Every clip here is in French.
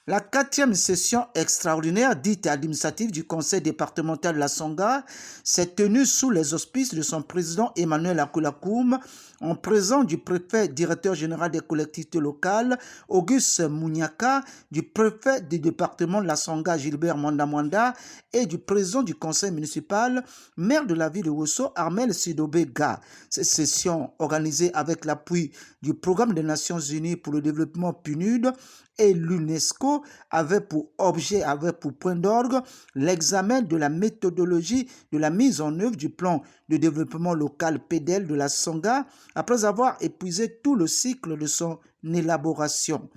La 4e session extraordinaire dite administrative du conseil départemental de la Songa s'est tenue sous les auspices de son président Emmanuel Akulakoum, en présence du préfet directeur général des collectivités locales Auguste Mouniaka, du préfet du département de la Songa Gilbert Mwanda et du président du conseil municipal, maire de la ville de Ouesso Armel Sidobé-Ga. Cette session, organisée avec l'appui du Programme des Nations Unies pour le développement PNUD et l'UNESCO, avait pour point d'orgue l'examen de la méthodologie de la mise en œuvre du plan de développement local PDL de la Songa après avoir épuisé tout le cycle de son élaboration.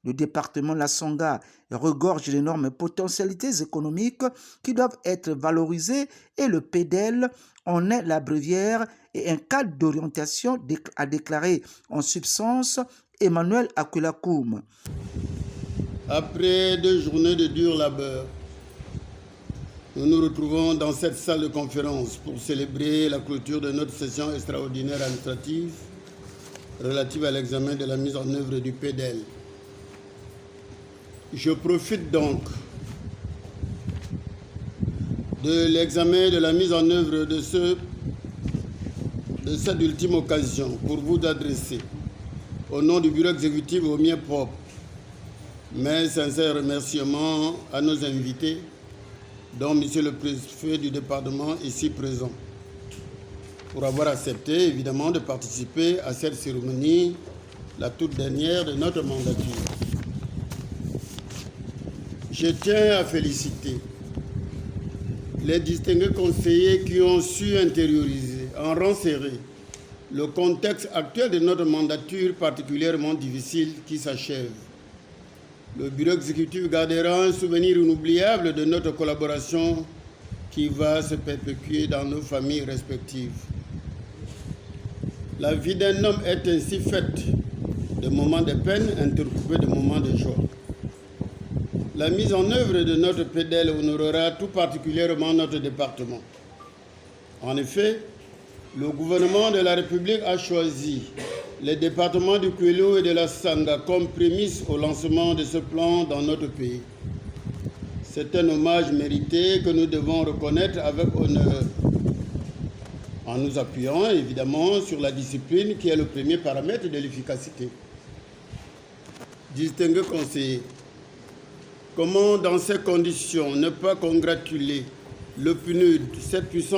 Le département de la Songa regorge d'énormes potentialités économiques qui doivent être valorisées et le PDL en est la bruyère et un cadre d'orientation, a déclaré en substance Emmanuel Akulakoum. Après 2 journées de dur labeur, nous nous retrouvons dans cette salle de conférence pour célébrer la clôture de notre session extraordinaire administrative relative à l'examen de la mise en œuvre du PDL. Je profite donc de l'examen de la mise en œuvre de cette ultime occasion pour vous adresser, au nom du bureau exécutif au mien propre, mes sincères remerciements à nos invités, dont Monsieur le préfet du département ici présent, pour avoir accepté évidemment de participer à cette cérémonie, la toute dernière de notre mandature. Je tiens à féliciter les distingués conseillers qui ont su intérioriser, en rang serré, le contexte actuel de notre mandature particulièrement difficile qui s'achève. Le bureau exécutif gardera un souvenir inoubliable de notre collaboration qui va se perpétuer dans nos familles respectives. La vie d'un homme est ainsi faite de moments de peine intercoupés de moments de joie. La mise en œuvre de notre PDL honorera tout particulièrement notre département. En effet, le gouvernement de la République a choisi les départements du Kouélou et de la Sanga comme prémisse au lancement de ce plan dans notre pays. C'est un hommage mérité que nous devons reconnaître avec honneur, en nous appuyant évidemment sur la discipline qui est le premier paramètre de l'efficacité. Distingués conseillers, comment dans ces conditions ne pas congratuler le PNUD, cette puissance